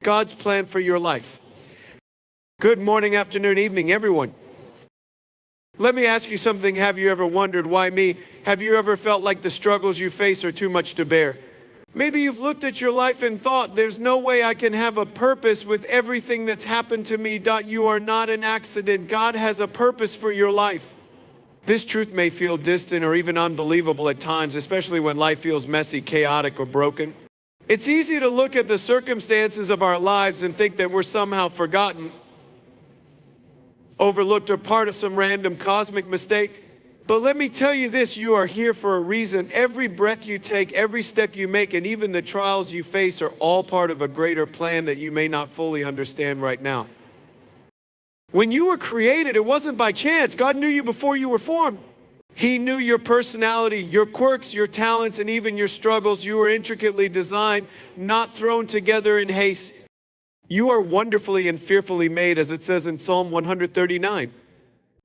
God's plan for your life. Good morning, afternoon, evening, everyone. Let me ask you something. Have you ever wondered, why me? Have you ever felt like the struggles you face are too much to bear? Maybe you've looked at your life and thought, there's no way I can have a purpose with everything that's happened to me. You are not an accident. God has a purpose for your life. This truth may feel distant or even unbelievable at times, especially when life feels messy, chaotic, or broken. It's easy to look at the circumstances of our lives and think that we're somehow forgotten, overlooked, or part of some random cosmic mistake. But let me tell you this, you are here for a reason. Every breath you take, every step you make, and even the trials you face are all part of a greater plan that you may not fully understand right now. When you were created, it wasn't by chance. God knew you before you were formed. He knew your personality, your quirks, your talents, and even your struggles. You were intricately designed, not thrown together in haste. You are wonderfully and fearfully made, as it says in Psalm 139.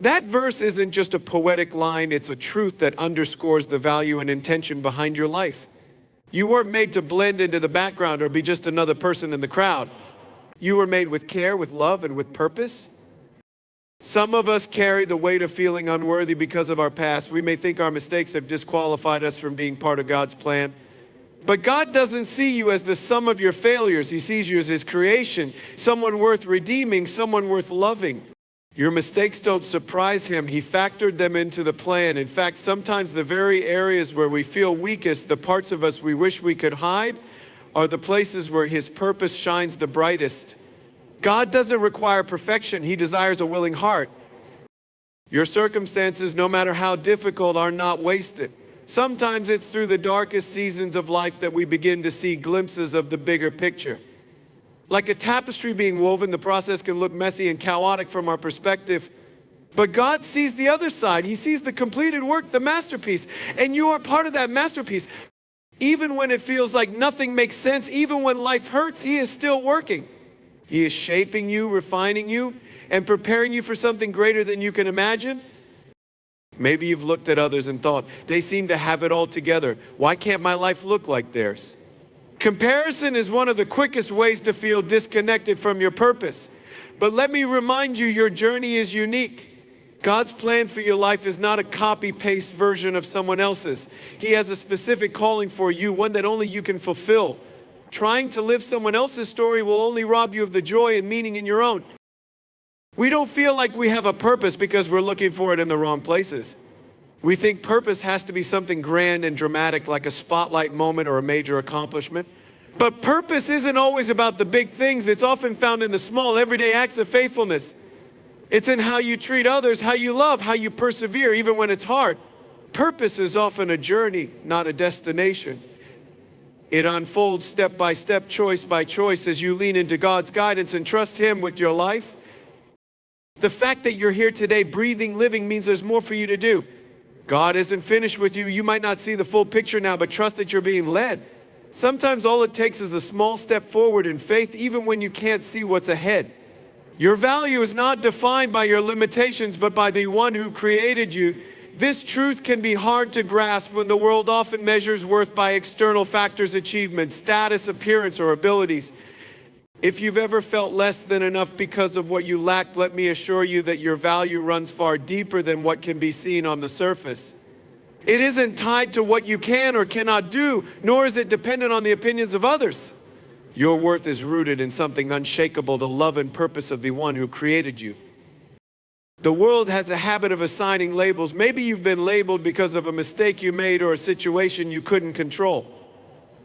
That verse isn't just a poetic line, it's a truth that underscores the value and intention behind your life. You weren't made to blend into the background or be just another person in the crowd. You were made with care, with love, and with purpose. Some of us carry the weight of feeling unworthy because of our past. We may think our mistakes have disqualified us from being part of God's plan. But God doesn't see you as the sum of your failures. He sees you as His creation, someone worth redeeming, someone worth loving. Your mistakes don't surprise Him. He factored them into the plan. In fact, sometimes the very areas where we feel weakest, the parts of us we wish we could hide, are the places where His purpose shines the brightest. God doesn't require perfection. He desires a willing heart. Your circumstances, no matter how difficult, are not wasted. Sometimes it's through the darkest seasons of life that we begin to see glimpses of the bigger picture. Like a tapestry being woven, the process can look messy and chaotic from our perspective. But God sees the other side. He sees the completed work, the masterpiece. And you are part of that masterpiece. Even when it feels like nothing makes sense, even when life hurts, He is still working. He is shaping you, refining you, and preparing you for something greater than you can imagine. Maybe you've looked at others and thought, they seem to have it all together. Why can't my life look like theirs? Comparison is one of the quickest ways to feel disconnected from your purpose. But let me remind you, your journey is unique. God's plan for your life is not a copy-paste version of someone else's. He has a specific calling for you, one that only you can fulfill. Trying to live someone else's story will only rob you of the joy and meaning in your own. We don't feel like we have a purpose because we're looking for it in the wrong places. We think purpose has to be something grand and dramatic, like a spotlight moment or a major accomplishment. But purpose isn't always about the big things. It's often found in the small, everyday acts of faithfulness. It's in how you treat others, how you love, how you persevere, even when it's hard. Purpose is often a journey, not a destination. It unfolds step by step, choice by choice, as you lean into God's guidance and trust Him with your life. The fact that you're here today, breathing, living, means there's more for you to do. God isn't finished with you. You might not see the full picture now, but trust that you're being led. Sometimes all it takes is a small step forward in faith, even when you can't see what's ahead. Your value is not defined by your limitations, but by the one who created you. This truth can be hard to grasp when the world often measures worth by external factors, achievements, status, appearance, or abilities. If you've ever felt less than enough because of what you lacked, let me assure you that your value runs far deeper than what can be seen on the surface. It isn't tied to what you can or cannot do, nor is it dependent on the opinions of others. Your worth is rooted in something unshakable, the love and purpose of the one who created you. The world has a habit of assigning labels. Maybe you've been labeled because of a mistake you made or a situation you couldn't control.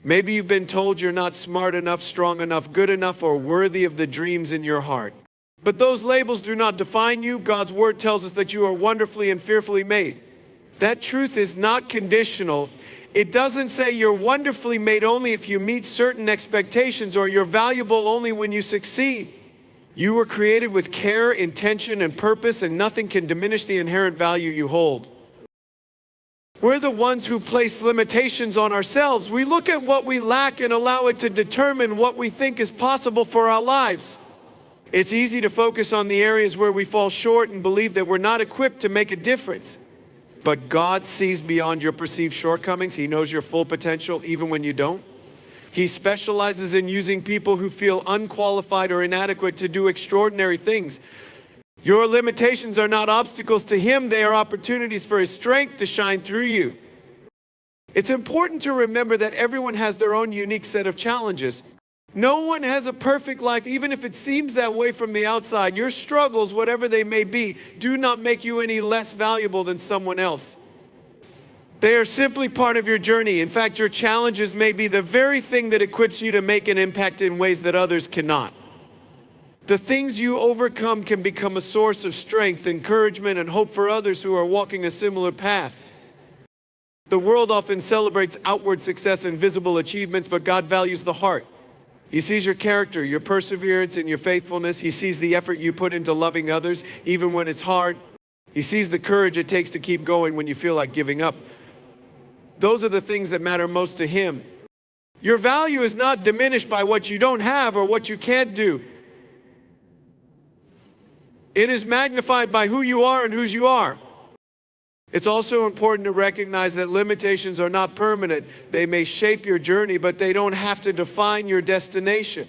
Maybe you've been told you're not smart enough, strong enough, good enough, or worthy of the dreams in your heart. But those labels do not define you. God's word tells us that you are wonderfully and fearfully made. That truth is not conditional. It doesn't say you're wonderfully made only if you meet certain expectations, or you're valuable only when you succeed. You were created with care, intention, and purpose, and nothing can diminish the inherent value you hold. We're the ones who place limitations on ourselves. We look at what we lack and allow it to determine what we think is possible for our lives. It's easy to focus on the areas where we fall short and believe that we're not equipped to make a difference. But God sees beyond your perceived shortcomings. He knows your full potential even when you don't. He specializes in using people who feel unqualified or inadequate to do extraordinary things. Your limitations are not obstacles to Him, they are opportunities for His strength to shine through you. It's important to remember that everyone has their own unique set of challenges. No one has a perfect life, even if it seems that way from the outside. Your struggles, whatever they may be, do not make you any less valuable than someone else. They are simply part of your journey. In fact, your challenges may be the very thing that equips you to make an impact in ways that others cannot. The things you overcome can become a source of strength, encouragement, and hope for others who are walking a similar path. The world often celebrates outward success and visible achievements, but God values the heart. He sees your character, your perseverance, and your faithfulness. He sees the effort you put into loving others, even when it's hard. He sees the courage it takes to keep going when you feel like giving up. Those are the things that matter most to Him. Your value is not diminished by what you don't have or what you can't do. It is magnified by who you are and whose you are. It's also important to recognize that limitations are not permanent. They may shape your journey, but they don't have to define your destination.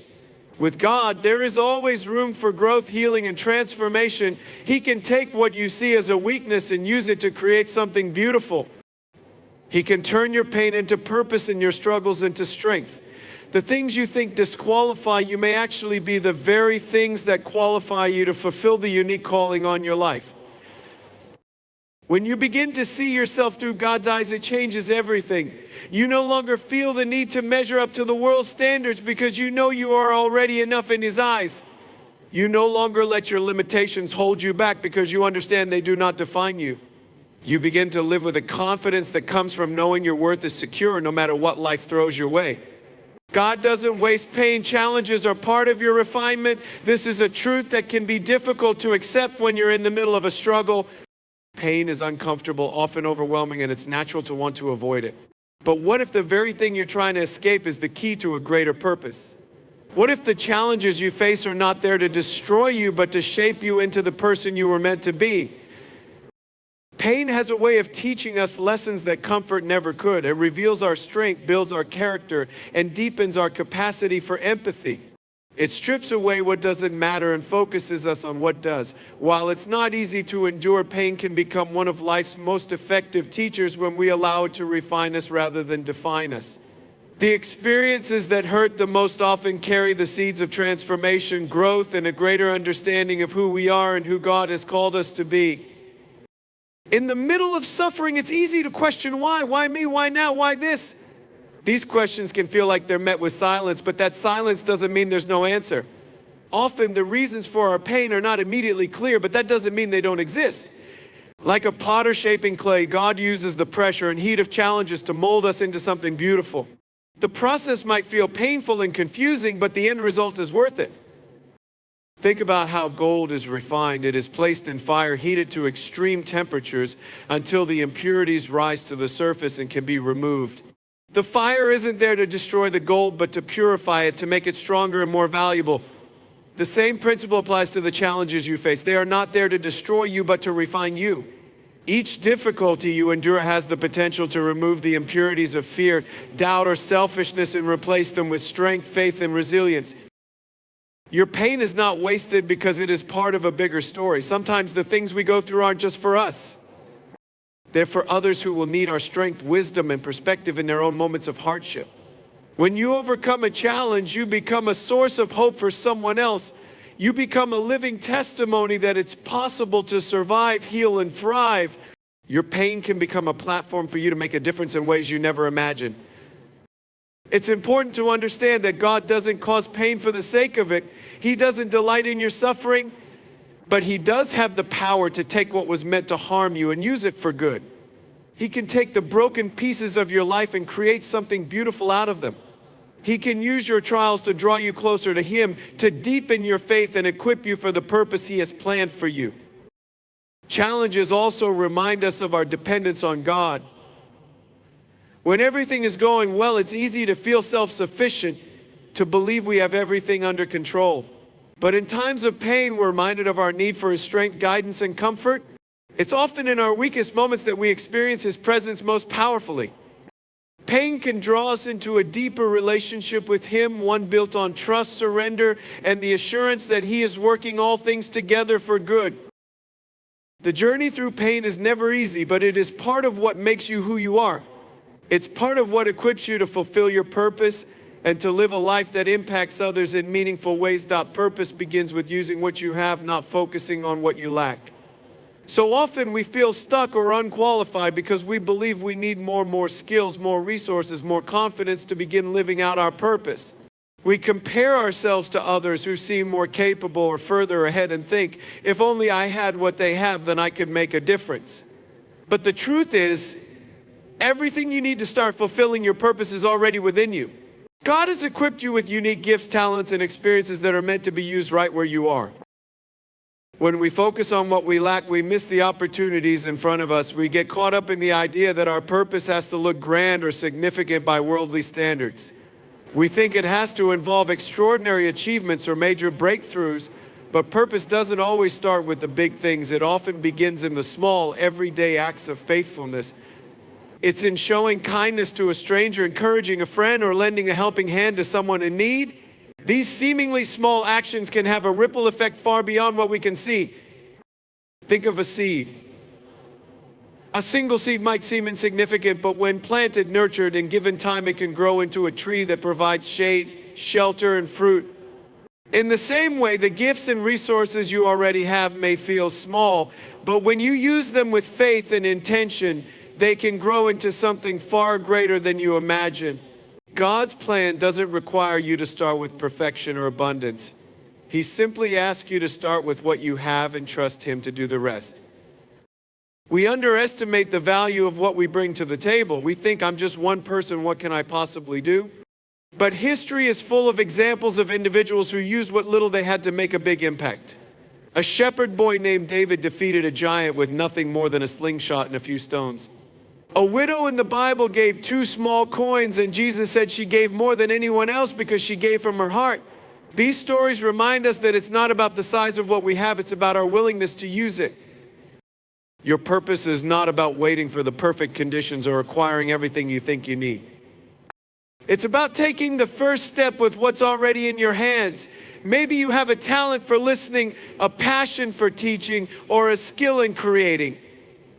With God, there is always room for growth, healing, and transformation. He can take what you see as a weakness and use it to create something beautiful. He can turn your pain into purpose and your struggles into strength. The things you think disqualify you may actually be the very things that qualify you to fulfill the unique calling on your life. When you begin to see yourself through God's eyes, it changes everything. You no longer feel the need to measure up to the world's standards because you know you are already enough in His eyes. You no longer let your limitations hold you back because you understand they do not define you. You begin to live with a confidence that comes from knowing your worth is secure no matter what life throws your way. God doesn't waste pain. Challenges are part of your refinement. This is a truth that can be difficult to accept when you're in the middle of a struggle. Pain is uncomfortable, often overwhelming, and it's natural to want to avoid it. But what if the very thing you're trying to escape is the key to a greater purpose? What if the challenges you face are not there to destroy you, but to shape you into the person you were meant to be? Pain has a way of teaching us lessons that comfort never could. It reveals our strength, builds our character, and deepens our capacity for empathy. It strips away what doesn't matter and focuses us on what does. While it's not easy to endure, pain can become one of life's most effective teachers when we allow it to refine us rather than define us. The experiences that hurt the most often carry the seeds of transformation, growth, and a greater understanding of who we are and who God has called us to be. In the middle of suffering, it's easy to question why. Why me? Why now? Why this? These questions can feel like they're met with silence, but that silence doesn't mean there's no answer. Often the reasons for our pain are not immediately clear, but that doesn't mean they don't exist. Like a potter shaping clay, God uses the pressure and heat of challenges to mold us into something beautiful. The process might feel painful and confusing, but the end result is worth it. Think about how gold is refined. It is placed in fire, heated to extreme temperatures until the impurities rise to the surface and can be removed. The fire isn't there to destroy the gold, but to purify it, to make it stronger and more valuable. The same principle applies to the challenges you face. They are not there to destroy you, but to refine you. Each difficulty you endure has the potential to remove the impurities of fear, doubt, or selfishness and replace them with strength, faith, and resilience. Your pain is not wasted because it is part of a bigger story. Sometimes the things we go through aren't just for us. They're for others who will need our strength, wisdom, and perspective in their own moments of hardship. When you overcome a challenge, you become a source of hope for someone else. You become a living testimony that it's possible to survive, heal, and thrive. Your pain can become a platform for you to make a difference in ways you never imagined. It's important to understand that God doesn't cause pain for the sake of it. He doesn't delight in your suffering, but He does have the power to take what was meant to harm you and use it for good. He can take the broken pieces of your life and create something beautiful out of them. He can use your trials to draw you closer to Him, to deepen your faith and equip you for the purpose He has planned for you. Challenges also remind us of our dependence on God. When everything is going well, it's easy to feel self-sufficient, to believe we have everything under control. But in times of pain, we're reminded of our need for His strength, guidance, and comfort. It's often in our weakest moments that we experience His presence most powerfully. Pain can draw us into a deeper relationship with Him, one built on trust, surrender, and the assurance that He is working all things together for good. The journey through pain is never easy, but it is part of what makes you who you are. It's part of what equips you to fulfill your purpose and to live a life that impacts others in meaningful ways. Purpose begins with using what you have, not focusing on what you lack. So often we feel stuck or unqualified because we believe we need more skills, more resources, more confidence to begin living out our purpose. We compare ourselves to others who seem more capable or further ahead and think, if only I had what they have, then I could make a difference. But the truth is, everything you need to start fulfilling your purpose is already within you. God has equipped you with unique gifts, talents, and experiences that are meant to be used right where you are. When we focus on what we lack, we miss the opportunities in front of us. We get caught up in the idea that our purpose has to look grand or significant by worldly standards. We think it has to involve extraordinary achievements or major breakthroughs, but purpose doesn't always start with the big things. It often begins in the small, everyday acts of faithfulness. It's in showing kindness to a stranger, encouraging a friend, or lending a helping hand to someone in need. These seemingly small actions can have a ripple effect far beyond what we can see. Think of a seed. A single seed might seem insignificant, but when planted, nurtured, and given time, it can grow into a tree that provides shade, shelter, and fruit. In the same way, the gifts and resources you already have may feel small, but when you use them with faith and intention, they can grow into something far greater than you imagine. God's plan doesn't require you to start with perfection or abundance. He simply asks you to start with what you have and trust Him to do the rest. We underestimate the value of what we bring to the table. We think, I'm just one person, what can I possibly do? But history is full of examples of individuals who used what little they had to make a big impact. A shepherd boy named David defeated a giant with nothing more than a slingshot and a few stones. A widow in the Bible gave 2 small coins, and Jesus said she gave more than anyone else because she gave from her heart. These stories remind us that it's not about the size of what we have, it's about our willingness to use it. Your purpose is not about waiting for the perfect conditions or acquiring everything you think you need. It's about taking the first step with what's already in your hands. Maybe you have a talent for listening, a passion for teaching, or a skill in creating.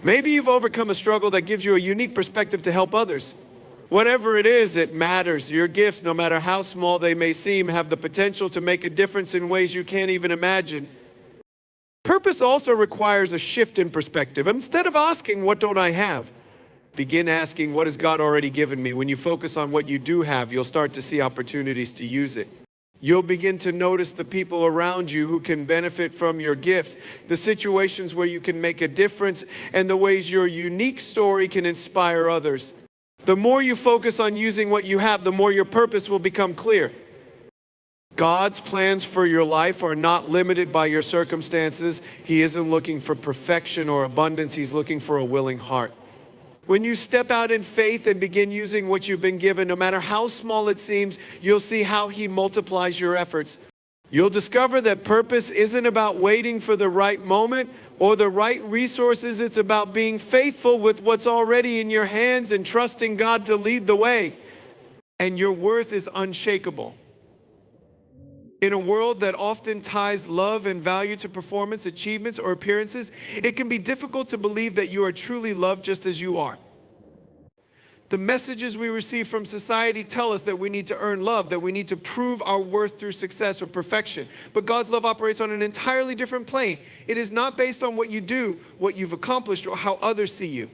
Maybe you've overcome a struggle that gives you a unique perspective to help others. Whatever it is, it matters. Your gifts, no matter how small they may seem, have the potential to make a difference in ways you can't even imagine. Purpose also requires a shift in perspective. Instead of asking, what don't I have? Begin asking, what has God already given me? When you focus on what you do have, you'll start to see opportunities to use it. You'll begin to notice the people around you who can benefit from your gifts, the situations where you can make a difference, and the ways your unique story can inspire others. The more you focus on using what you have, the more your purpose will become clear. God's plans for your life are not limited by your circumstances. He isn't looking for perfection or abundance. He's looking for a willing heart. When you step out in faith and begin using what you've been given, no matter how small it seems, you'll see how He multiplies your efforts. You'll discover that purpose isn't about waiting for the right moment or the right resources. It's about being faithful with what's already in your hands and trusting God to lead the way. And your worth is unshakable. In a world that often ties love and value to performance, achievements, or appearances, it can be difficult to believe that you are truly loved just as you are. The messages we receive from society tell us that we need to earn love, that we need to prove our worth through success or perfection. But God's love operates on an entirely different plane. It is not based on what you do, what you've accomplished, or how others see you.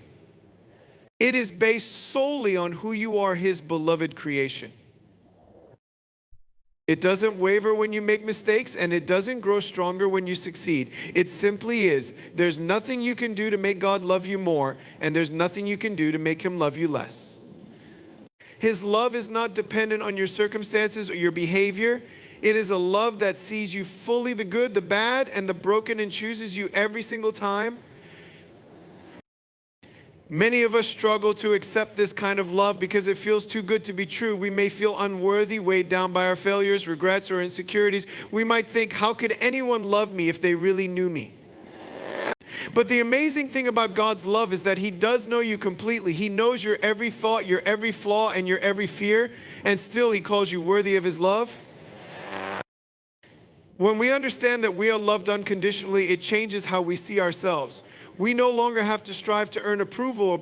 It is based solely on who you are, His beloved creation. It doesn't waver when you make mistakes, and it doesn't grow stronger when you succeed. It simply is. There's nothing you can do to make God love you more, and there's nothing you can do to make Him love you less. His love is not dependent on your circumstances or your behavior. It is a love that sees you fully, the good, the bad, and the broken, and chooses you every single time. Many of us struggle to accept this kind of love because it feels too good to be true. We may feel unworthy, weighed down by our failures, regrets, or insecurities. We might think, how could anyone love me if they really knew me? But the amazing thing about God's love is that he does know you completely. He knows your every thought, your every flaw, and your every fear, and still he calls you worthy of his love. When we understand that we are loved unconditionally, it changes how we see ourselves. We no longer have to strive to earn approval, or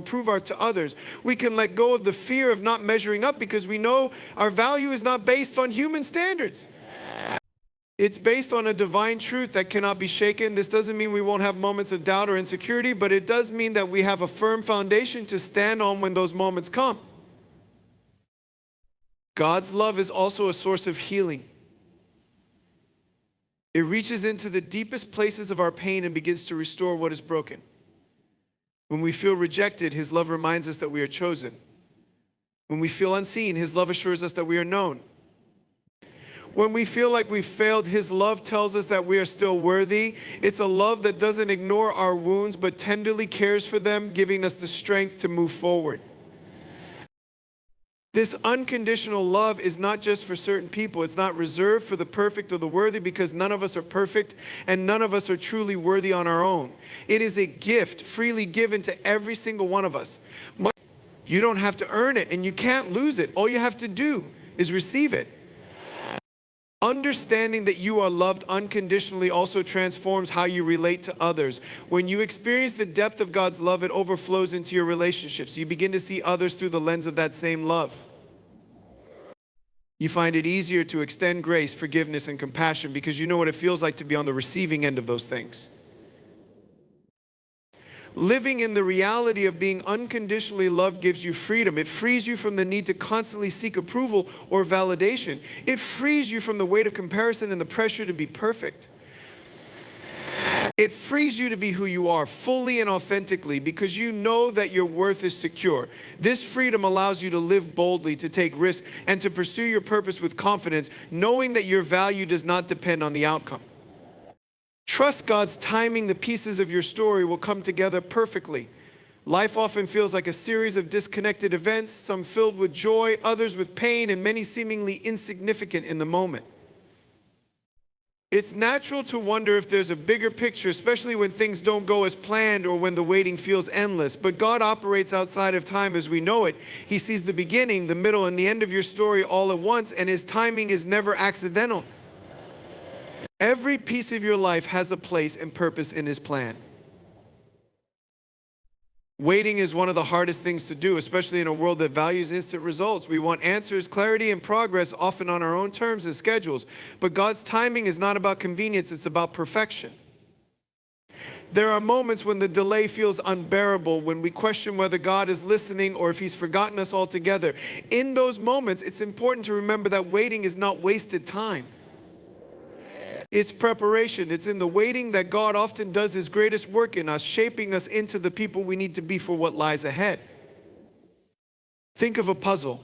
prove our to others. We can let go of the fear of not measuring up because we know our value is not based on human standards. It's based on a divine truth that cannot be shaken. This doesn't mean we won't have moments of doubt or insecurity, but it does mean that we have a firm foundation to stand on when those moments come. God's love is also a source of healing. It reaches into the deepest places of our pain and begins to restore what is broken. When we feel rejected, his love reminds us that we are chosen. When we feel unseen, his love assures us that we are known. When we feel like we've failed, his love tells us that we are still worthy. It's a love that doesn't ignore our wounds, but tenderly cares for them, giving us the strength to move forward. This unconditional love is not just for certain people. It's not reserved for the perfect or the worthy, because none of us are perfect and none of us are truly worthy on our own. It is a gift freely given to every single one of us. You don't have to earn it and you can't lose it. All you have to do is receive it. Understanding that you are loved unconditionally also transforms how you relate to others. When you experience the depth of God's love, it overflows into your relationships. You begin to see others through the lens of that same love. You find it easier to extend grace, forgiveness, and compassion because you know what it feels like to be on the receiving end of those things. Living in the reality of being unconditionally loved gives you freedom. It frees you from the need to constantly seek approval or validation. It frees you from the weight of comparison and the pressure to be perfect. It frees you to be who you are fully and authentically because you know that your worth is secure. This freedom allows you to live boldly, to take risks, and to pursue your purpose with confidence, knowing that your value does not depend on the outcome. Trust God's timing. The pieces of your story will come together perfectly. Life often feels like a series of disconnected events, some filled with joy, others with pain, and many seemingly insignificant in the moment. It's natural to wonder if there's a bigger picture, especially when things don't go as planned or when the waiting feels endless. But God operates outside of time as we know it. He sees the beginning, the middle, and the end of your story all at once, and his timing is never accidental. Every piece of your life has a place and purpose in his plan. Waiting is one of the hardest things to do, especially in a world that values instant results. We want answers, clarity, and progress, often on our own terms and schedules. But God's timing is not about convenience, it's about perfection. There are moments when the delay feels unbearable, when we question whether God is listening or if he's forgotten us altogether. In those moments, it's important to remember that waiting is not wasted time. It's preparation. It's in the waiting that God often does his greatest work in us, shaping us into the people we need to be for what lies ahead. Think of a puzzle.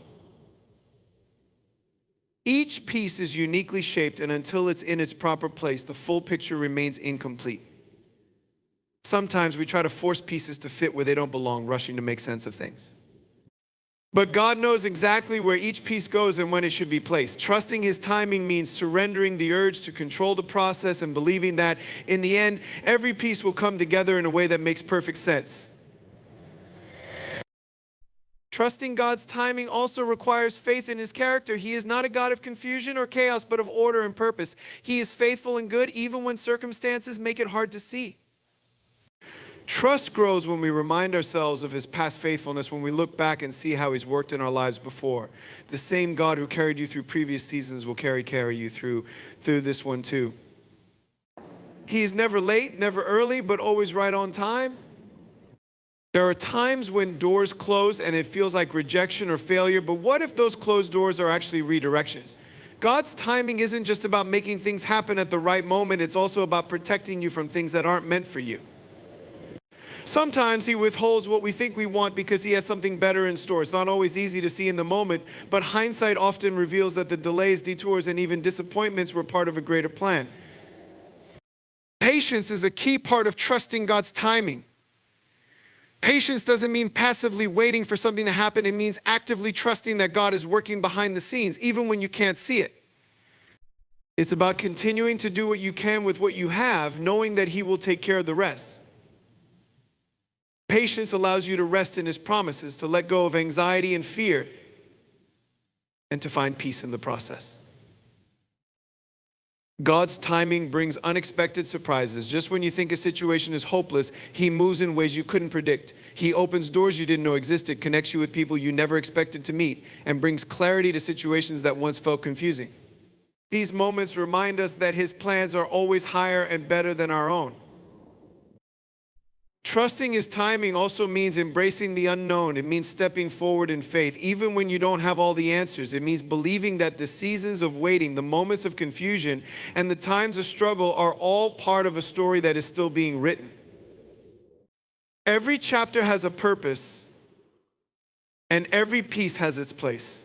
Each piece is uniquely shaped, and until it's in its proper place, the full picture remains incomplete. Sometimes we try to force pieces to fit where they don't belong, rushing to make sense of things. But God knows exactly where each piece goes and when it should be placed. Trusting his timing means surrendering the urge to control the process and believing that, in the end, every piece will come together in a way that makes perfect sense. Trusting God's timing also requires faith in his character. He is not a God of confusion or chaos, but of order and purpose. He is faithful and good even when circumstances make it hard to see. Trust grows when we remind ourselves of his past faithfulness, when we look back and see how he's worked in our lives before. The same God who carried you through previous seasons will carry you through this one too. He is never late, never early, but always right on time. There are times when doors close and it feels like rejection or failure, but what if those closed doors are actually redirections? God's timing isn't just about making things happen at the right moment, it's also about protecting you from things that aren't meant for you. Sometimes he withholds what we think we want because he has something better in store. It's not always easy to see in the moment, but hindsight often reveals that the delays, detours, and even disappointments were part of a greater plan. Patience is a key part of trusting God's timing. Patience doesn't mean passively waiting for something to happen. It means actively trusting that God is working behind the scenes, even when you can't see it. It's about continuing to do what you can with what you have, knowing that he will take care of the rest. Patience allows you to rest in his promises, to let go of anxiety and fear, and to find peace in the process. God's timing brings unexpected surprises. Just when you think a situation is hopeless, he moves in ways you couldn't predict. He opens doors you didn't know existed, connects you with people you never expected to meet, and brings clarity to situations that once felt confusing. These moments remind us that his plans are always higher and better than our own. Trusting his timing also means embracing the unknown. It means stepping forward in faith, even when you don't have all the answers. It means believing that the seasons of waiting, the moments of confusion, and the times of struggle are all part of a story that is still being written. Every chapter has a purpose, and every piece has its place.